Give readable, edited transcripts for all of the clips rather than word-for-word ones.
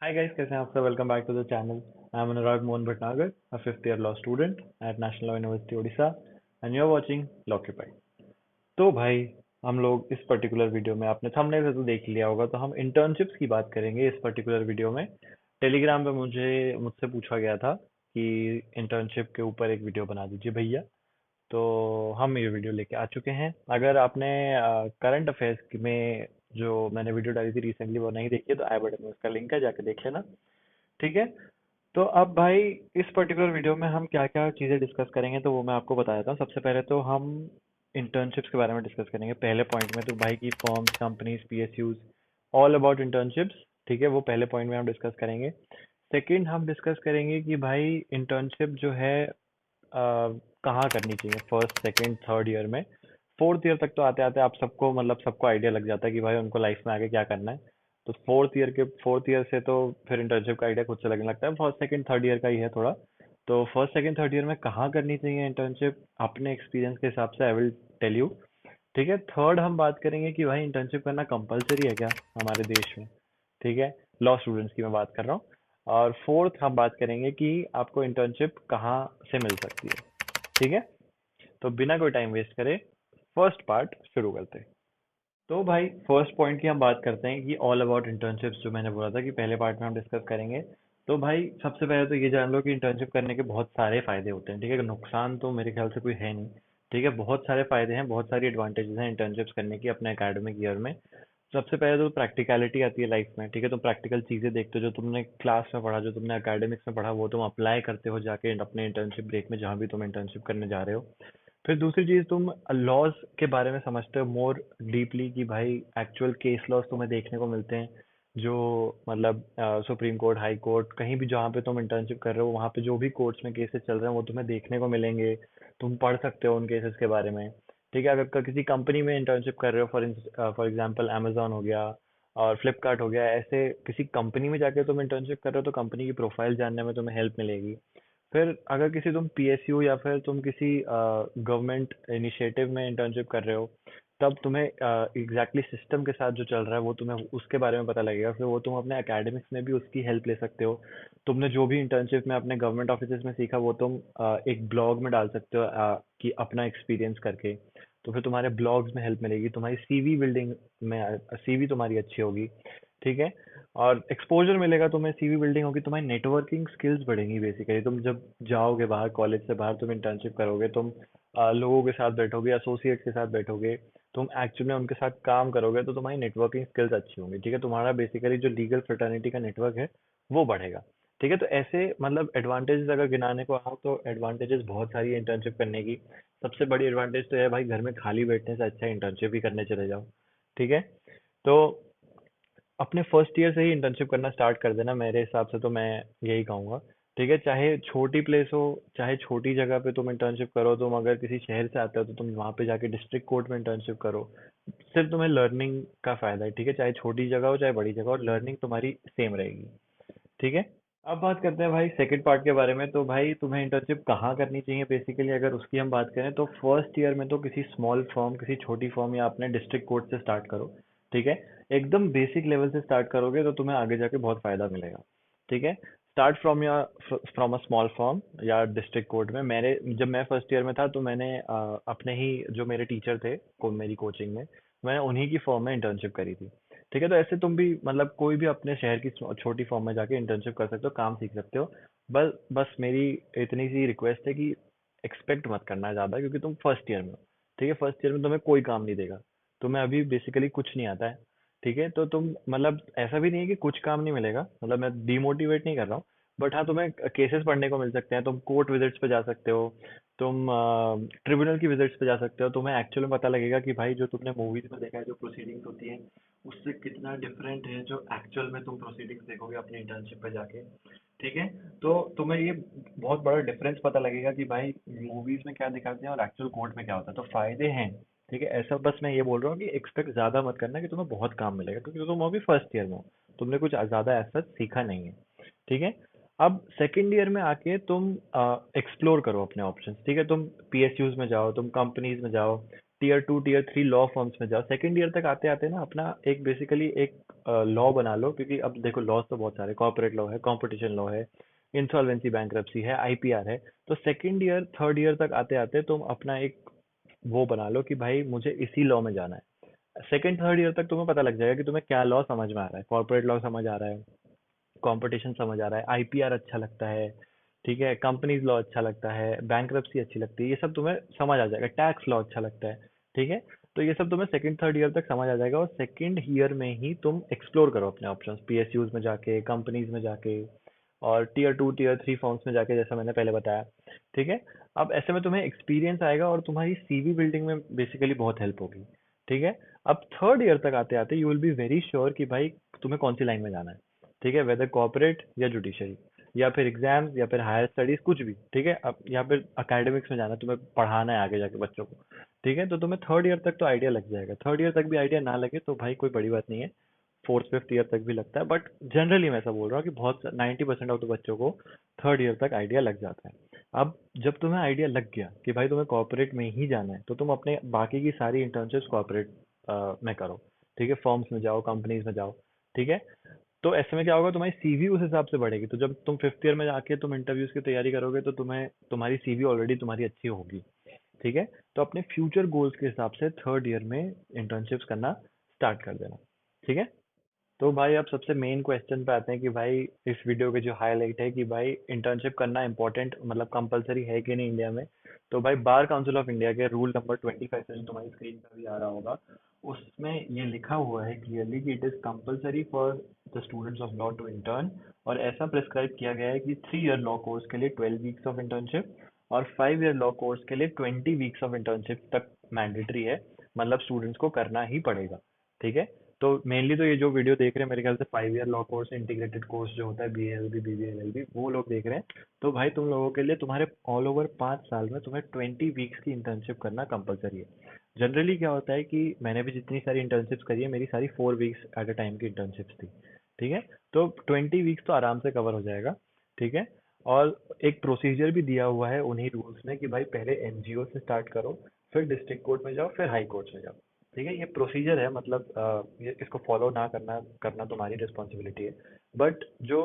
Hi guys, कैसे हैं आप सब? Welcome back to the channel. I am Anurag Mohan Bhatnagar, a fifth year law student at National Law University Odisha and you are watching लॉक्यूपाई। तो भाई, हम लोग इस पर्टिकुलर वीडियो में, आपने थंबनेल से तो देख लिया होगा, तो हम इंटर्नशिप्स की बात करेंगे इस पर्टिकुलर वीडियो में। टेलीग्राम पे मुझसे पूछा गया था कि इंटर्नशिप के ऊपर एक वीडियो बना दीजिए भैया। तो हम ये वीडियो लेके आ चुके हैं। अगर आपने करंट अफेयर्स में जो मैंने वीडियो डाली थी रिसेंटली वो नहीं देखी है तो आई बटन में उसका लिंक है, जाके देख लेना। ठीक है। तो अब भाई, इस पर्टिकुलर वीडियो में हम क्या क्या चीज़ें डिस्कस करेंगे तो वो मैं आपको बता देता हूँ। सबसे पहले तो हम इंटर्नशिप्स के बारे में डिस्कस करेंगे पहले पॉइंट में। तो भाई की firms, companies, PSUs, all about internships. ठीक है, वो पहले पॉइंट में हम डिस्कस करेंगे। सेकंड, हम डिस्कस करेंगे कि भाई इंटर्नशिप जो है कहाँ करनी चाहिए, फर्स्ट सेकंड थर्ड ईयर में। फोर्थ ईयर तक तो आते आते आप सबको, मतलब सबको आइडिया लग जाता है कि भाई उनको लाइफ में आगे क्या करना है। तो फोर्थ ईयर से तो फिर इंटर्नशिप का आइडिया खुद से लगने लगता है। फर्स्ट सेकंड थर्ड ईयर का ही है थोड़ा। तो फर्स्ट सेकंड थर्ड ईयर में कहाँ करनी चाहिए इंटर्नशिप, अपने एक्सपीरियंस के हिसाब से आई विल टेल यू। ठीक है। थर्ड, हम बात करेंगे कि भाई इंटर्नशिप करना कंपलसरी है क्या हमारे देश में। ठीक है, लॉ स्टूडेंट्स की मैं बात कर रहा हूँ। और फोर्थ, हम बात करेंगे कि आपको इंटर्नशिप कहाँ से मिल सकती है। ठीक है। तो बिना कोई टाइम वेस्ट करे फर्स्ट पार्ट शुरू करते हैं। तो भाई, फर्स्ट पॉइंट की हम बात करते हैं कि ऑल अबाउट इंटर्नशिप्स, जो मैंने बोला था कि पहले पार्ट में हम डिस्कस करेंगे। तो भाई, सबसे पहले तो ये जान लो कि इंटर्नशिप करने के बहुत सारे फायदे होते हैं। ठीक है, नुकसान तो मेरे ख्याल से कोई है नहीं। ठीक है, बहुत सारे फायदे हैं, बहुत सारी एडवांटेजेस हैं इंटर्नशिप्स करने की अपने एकेडमिक ईयर में। सबसे पहले तो प्रैक्टिकलिटी आती है लाइफ में। ठीक है, तुम प्रैक्टिकल चीजें देखते हो, जो तुमने क्लास में पढ़ा, जो तुमने एकेडमिक्स में पढ़ा, वो तुम अप्लाई करते हो जाके अपने इंटर्नशिप ब्रेक में, जहाँ भी तुम इंटर्नशिप करने जा रहे हो। फिर दूसरी चीज, तुम लॉज के बारे में समझते हो मोर डीपली कि भाई एक्चुअल केस लॉज तुम्हें देखने को मिलते हैं। जो मतलब सुप्रीम कोर्ट, हाई कोर्ट, कहीं भी जहाँ पे तुम इंटर्नशिप कर रहे हो, वहाँ पे जो भी कोर्ट्स में केसेस चल रहे हैं वो तुम्हें देखने को मिलेंगे। तुम पढ़ सकते हो उन केसेस के बारे में। ठीक है, अगर किसी कंपनी में इंटर्नशिप कर रहे हो, फॉर एग्जांपल अमेजोन हो गया और फ्लिपकार्ट हो गया, ऐसे किसी कंपनी में जाके तुम इंटर्नशिप कर रहे हो तो कंपनी की प्रोफाइल जानने में तुम्हें हेल्प मिलेगी। फिर अगर किसी तुम पीएसयू या फिर तुम किसी गवर्नमेंट इनिशिएटिव में इंटर्नशिप कर रहे हो, तब तुम्हें एग्जैक्टली सिस्टम के साथ जो चल रहा है वो तुम्हें उसके बारे में पता लगेगा। फिर वो तुम अपने एकेडमिक्स में भी उसकी हेल्प ले सकते हो। तुमने जो भी इंटर्नशिप में अपने गवर्नमेंट ऑफिस में सीखा वो तुम एक ब्लॉग में डाल सकते हो, कि अपना एक्सपीरियंस करके। तो फिर तुम्हारे ब्लॉग्स में हेल्प मिलेगी, तुम्हारी सीवी बिल्डिंग में, सीवी तुम्हारी अच्छी होगी। ठीक है। और एक्सपोजर मिलेगा तुम्हें, सीवी बिल्डिंग होगी, तुम्हारी नेटवर्किंग स्किल्स बढ़ेंगी। बेसिकली तुम जब जाओगे बाहर, कॉलेज से बाहर तुम इंटर्नशिप करोगे, तुम लोगों के साथ बैठोगे, एसोसिएट्स के साथ बैठोगे, तुम एक्चुअली में उनके साथ काम करोगे, तो तुम्हारी नेटवर्किंग स्किल्स अच्छी होंगी। ठीक है, तुम्हारा बेसिकली जो लीगल फ्रेटर्निटी का नेटवर्क है वो बढ़ेगा। ठीक है, तो ऐसे मतलब एडवांटेजेस अगर गिनाने को आओ तो एडवांटेजेस बहुत सारी है इंटर्नशिप करने की। सबसे बड़ी एडवांटेज तो है भाई, घर में खाली बैठने से अच्छा इंटर्नशिप ही करने चले जाओ। ठीक है। तो अपने फर्स्ट ईयर से ही इंटर्नशिप करना स्टार्ट कर देना, मेरे हिसाब से तो मैं यही कहूँगा। ठीक है, चाहे छोटी प्लेस हो, चाहे छोटी जगह पे तुम इंटर्नशिप करो, तुम अगर किसी शहर से आते हो तो तुम वहाँ पे जाके डिस्ट्रिक्ट कोर्ट में इंटर्नशिप करो। सिर्फ तुम्हें लर्निंग का फायदा है। ठीक है, चाहे छोटी जगह हो चाहे बड़ी जगह, और लर्निंग तुम्हारी सेम रहेगी। ठीक है। अब बात करते हैं भाई सेकंड पार्ट के बारे में। तो भाई, तुम्हें इंटर्नशिप कहाँ करनी चाहिए बेसिकली, अगर उसकी हम बात करें तो फर्स्ट ईयर में तो किसी स्मॉल फर्म, किसी छोटी फर्म या अपने डिस्ट्रिक्ट कोर्ट से स्टार्ट करो। ठीक है, एकदम बेसिक लेवल से स्टार्ट करोगे तो तुम्हें आगे जाके बहुत फायदा मिलेगा। ठीक है, start from a small firm या डिस्ट्रिक्ट कोर्ट में। मेरे जब मैं फर्स्ट ईयर में था तो मैंने अपने ही जो मेरे टीचर थे मेरी कोचिंग में, मैंने उन्हीं की फर्म में इंटर्नशिप करी थी। ठीक है, तो ऐसे तुम भी मतलब कोई भी अपने शहर की छोटी फॉर्म में जाके इंटर्नशिप कर सकते हो, काम सीख सकते हो। बस बस मेरी इतनी सी रिक्वेस्ट है कि एक्सपेक्ट मत करना ज़्यादा, क्योंकि तुम फर्स्ट ईयर में हो। ठीक है, फर्स्ट ईयर में तुम्हें कोई काम नहीं देगा। तुम्हें अभी बेसिकली कुछ नहीं आता है। ठीक है, तो तुम मतलब ऐसा भी नहीं है कि कुछ काम नहीं मिलेगा, मतलब मैं डिमोटिवेट नहीं कर रहा हूँ। बट हाँ, तुम्हें केसेस पढ़ने को मिल सकते हैं, तुम कोर्ट विजिट्स पे जा सकते हो, तुम ट्रिब्यूनल की विजिट्स पे जा सकते हो। तुम्हें एक्चुअल में पता लगेगा कि भाई जो तुमने मूवीज में देखा है, जो प्रोसीडिंग्स होती है उससे कितना डिफरेंट है जो एक्चुअल में तुम प्रोसीडिंग्स देखोगे अपनी इंटर्नशिप पे जाके। ठीक है, तो तुम्हें ये बहुत बड़ा डिफरेंस पता लगेगा कि भाई मूवीज में क्या दिखाते हैं और एक्चुअल कोर्ट में क्या होता है, तो फायदे हैं। ठीक है, ऐसा बस मैं ये बोल रहा हूँ कि एक्सपेक्ट ज्यादा मत करना कि तुम्हें बहुत काम मिलेगा, क्योंकि तुम अभी फर्स्ट ईयर में हो, तुमने कुछ ज्यादा ऐसा सीखा नहीं है। ठीक है। अब सेकेंड ईयर में आके तुम एक्सप्लोर करो अपने ऑप्शंस। ठीक है, तुम पीएसयूज में जाओ, तुम कंपनीज में जाओ, टीयर 2 टीयर 3 लॉ फर्म्स में जाओ। सेकंड ईयर तक आते आते ना अपना एक बेसिकली एक लॉ बना लो, क्योंकि अब देखो लॉज तो बहुत सारे, कॉर्पोरेट लॉ है, कंपटीशन लॉ है, इंसॉल्वेंसी बैंक्रप्सी है, आईपीआर है। तो सेकंड ईयर थर्ड ईयर तक आते आते तुम अपना एक वो बना लो कि भाई मुझे इसी लॉ में जाना है। सेकंड थर्ड ईयर तक तुम्हें पता लग जाएगा कि तुम्हें क्या लॉ समझ में आ रहा है, कॉर्पोरेट लॉ समझ आ रहा है, कंपटीशन समझ आ रहा है, आईपीआर अच्छा लगता है, ठीक है, कंपनीज लॉ अच्छा लगता है, बैंक्रप्सी अच्छी लगती है, ये सब तुम्हें समझ आ जाएगा, टैक्स लॉ अच्छा लगता है, ठीक है। तो ये सब तुम्हें सेकंड थर्ड ईयर तक समझ आ जाएगा, और सेकंड ईयर में ही तुम एक्सप्लोर करो अपने ऑप्शंस, पीएसयूज में जाके, कंपनीज में जाके, और टीयर 2 टीयर 3 फॉर्म्स में जाके, जैसा मैंने पहले बताया, ठीक है। अब ऐसे में तुम्हें एक्सपीरियंस आएगा और तुम्हारी सीवी बिल्डिंग में बेसिकली बहुत हेल्प होगी, ठीक है। अब थर्ड ईयर तक आते आते you will be very sure कि भाई तुम्हें कौन सी लाइन में जाना है, ठीक है, वेदर कॉर्पोरेट या जुडिशरी, या फिर एग्जाम्स, या फिर हायर स्टडीज, कुछ भी, ठीक है। अब या फिर अकेडमिक्स में जाना है, तुम्हें पढ़ाना है आगे जाके बच्चों को, ठीक है। तो तुम्हें थर्ड ईयर तक तो आइडिया लग जाएगा। थर्ड ईयर तक भी आइडिया ना लगे तो भाई कोई बड़ी बात नहीं है, फोर्थ फिफ्थ ईयर तक भी लगता है, बट जनरली मैं ऐसा बोल रहा हूँ कि बहुत 90% ऑफ द बच्चों को थर्ड ईयर तक आइडिया लग जाता है। अब जब तुम्हें आइडिया लग गया कि भाई तुम्हें कॉर्पोरेट में ही जाना है, तो तुम अपने बाकी की सारी इंटर्नशिप्स कॉर्पोरेट में करो, ठीक है, फर्म्स में जाओ, कंपनीज में जाओ, ठीक है। तो ऐसे में क्या होगा, तुम्हारी सीवी उस हिसाब से बढ़ेगी। तो जब तुम फिफ्थ ईयर में जाके तुम इंटरव्यूज की तैयारी करोगे तो तुम्हें तुम्हारी सीवी ऑलरेडी तुम्हारी अच्छी होगी, ठीक है। तो अपने फ्यूचर गोल्स के हिसाब से थर्ड ईयर में इंटर्नशिप्स करना स्टार्ट कर देना, ठीक है। तो भाई अब सबसे मेन क्वेश्चन पे आते हैं कि भाई इस वीडियो के जो हाईलाइट है कि भाई इंटर्नशिप करना इम्पोर्टेंट मतलब कंपलसरी है कि नहीं इंडिया में। तो भाई बार काउंसिल ऑफ इंडिया के रूल नंबर 25 से जो तुम्हारी स्क्रीन पर भी आ रहा होगा, उसमें ये लिखा हुआ है क्लियरली कि it is compulsory for the students of law to intern. और ऐसा प्रिस्क्राइब किया गया है कि 3 ईयर लॉ कोर्स के लिए 12 वीक्स ऑफ इंटर्नशिप, और 5 ईयर लॉ कोर्स के लिए 20 वीक्स ऑफ इंटर्नशिप तक मैंडेटरी है, मतलब स्टूडेंट्स को करना ही पड़ेगा, ठीक है। तो मेनली तो ये जो वीडियो देख रहे हैं मेरे ख्याल से 5 year law course integrated course जो होता है, बीएलबी बीबीएलएलबी, वो लोग देख रहे हैं। तो भाई तुम लोगों के लिए तुम्हारे ऑल ओवर 5 साल में तुम्हें 20 वीक्स की इंटर्नशिप करना कंपलसरी है। जनरली क्या होता है कि मैंने भी जितनी सारी इंटर्नशिप्स करी है, मेरी सारी 4 वीक्स एट अ टाइम की इंटर्नशिप्स थी, ठीक है। तो 20 वीक्स तो आराम से कवर हो जाएगा, ठीक है। और एक प्रोसीजर भी दिया हुआ है उन्हीं रूल्स में कि भाई पहले एनजीओ से स्टार्ट करो, फिर डिस्ट्रिक्ट कोर्ट में जाओ, फिर हाई कोर्ट में जाओ, ठीक है। ये प्रोसीजर है, मतलब ये इसको फॉलो ना करना करना तुम्हारी रिस्पॉन्सिबिलिटी है। बट जो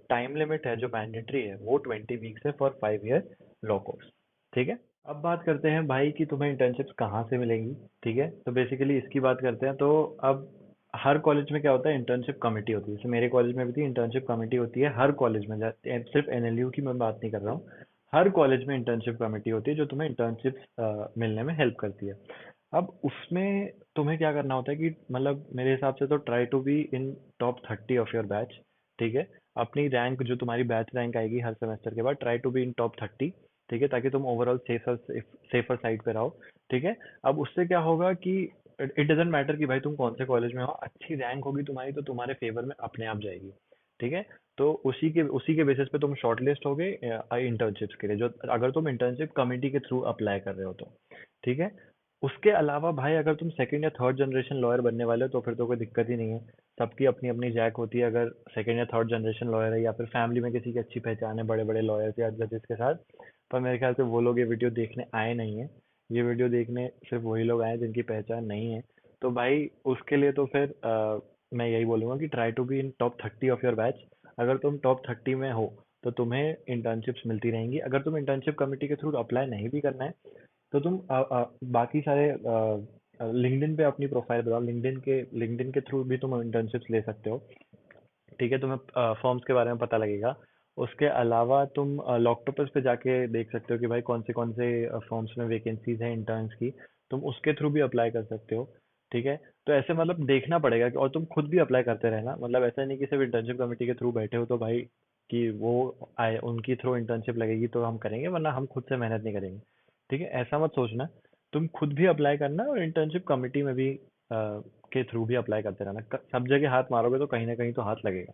टाइम लिमिट है जो मैंडेटरी है वो 20 वीक्स है फॉर 5 ईयर लॉ कोर्स, ठीक है। अब बात करते हैं भाई कि तुम्हें इंटर्नशिप्स कहाँ से मिलेंगी, ठीक है। तो बेसिकली इसकी बात करते हैं। तो अब हर कॉलेज में क्या होता है, इंटर्नशिप कमेटी होती है, जैसे मेरे कॉलेज में भी थी इंटर्नशिप कमेटी होती है, हर कॉलेज में सिर्फ एनएलयू की मैं बात नहीं कर रहा हूँ, हर कॉलेज में इंटर्नशिप कमेटी होती है जो तुम्हें इंटर्नशिप्स मिलने में हेल्प करती है। अब उसमें तुम्हें क्या करना होता है कि मतलब मेरे हिसाब से तो try to be in top 30 of your batch, ठीक है। अपनी रैंक जो तुम्हारी बैच रैंक आएगी हर सेमेस्टर के बाद, try to be in top 30, ठीक है, ताकि तुम ओवरऑल सेफर साइड पे रहो, ठीक है। अब उससे क्या होगा कि इट डजेंट मैटर कि भाई तुम कौन से कॉलेज में हो, अच्छी रैंक होगी तुम्हारी तो तुम्हारे फेवर में अपने आप जाएगी, ठीक है। तो उसी के बेसिस पे तुम शॉर्टलिस्ट होगे इंटर्नशिप्स के लिए, जो अगर तुम इंटर्नशिप कमेटी के थ्रू अप्लाई कर रहे हो तो, ठीक है। उसके अलावा भाई अगर तुम सेकंड या थर्ड जनरेशन लॉयर बनने वाले हो तो फिर तो कोई दिक्कत ही नहीं है। सबकी अपनी अपनी जैक होती है, अगर सेकंड या थर्ड जनरेशन लॉयर है या फिर फैमिली में किसी की अच्छी पहचान है बड़े बड़े लॉयर्स या जजेस के साथ। पर मेरे ख्याल से वो लोग ये वीडियो देखने आए नहीं है, ये वीडियो देखने सिर्फ वही लोग आए हैं जिनकी पहचान नहीं है। तो भाई उसके लिए तो फिर मैं यही बोलूंगा कि try to be in top 30 of your batch. अगर तुम टॉप 30 में हो तो तुम्हें इंटर्नशिप्स मिलती रहेंगी। अगर तुम इंटर्नशिप कमेटी के थ्रू अप्लाई नहीं भी करना है तो तुम बाकी सारे लिंक्डइन पे अपनी प्रोफाइल बनाओ, लिंक्डइन के थ्रू भी तुम इंटर्नशिप्स ले सकते हो, ठीक है। तुम्हें फॉर्म्स के बारे में पता लगेगा। उसके अलावा तुम लॉकटॉपर्स पे जाके देख सकते हो कि भाई कौन से फॉर्म्स में वैकेंसीज हैं इंटर्न्स की, तुम उसके थ्रू भी अप्लाई कर सकते हो, ठीक है। तो ऐसे मतलब देखना पड़ेगा और तुम खुद भी अप्लाई करते रहना, मतलब ऐसा नहीं कि सिर्फ इंटर्नशिप कमेटी के थ्रू बैठे हो तो भाई कि वो आए उनकी थ्रू इंटर्नशिप लगेगी तो हम करेंगे, वरना हम खुद से मेहनत नहीं करेंगे, ठीक है। ऐसा मत सोचना, तुम खुद भी अप्लाई करना और इंटर्नशिप कमेटी में भी के थ्रू भी अप्लाई करते रहना। सब जगह हाथ मारोगे तो कहीं ना कहीं तो हाथ लगेगा,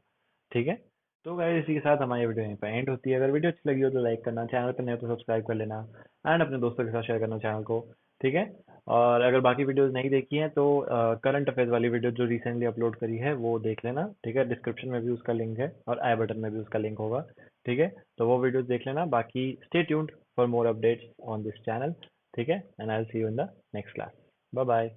ठीक है। तो गाइस इसी के साथ हमारी वीडियो यहीं पे एंड होती है। अगर वीडियो अच्छी लगी हो तो लाइक करना, चैनल पर नए हो तो सब्सक्राइब कर लेना, एंड अपने दोस्तों के साथ शेयर करना चैनल को, ठीक है। और अगर बाकी वीडियोस नहीं देखी हैं तो करंट अफेयर्स वाली वीडियो जो रिसेंटली अपलोड करी है वो देख लेना, ठीक है। डिस्क्रिप्शन में भी उसका लिंक है और आई बटन में भी उसका लिंक होगा, ठीक है। तो वो वीडियोस देख लेना। बाकी stay tuned for more updates on this channel. ठीक है, and I will see you in the next class. Bye bye.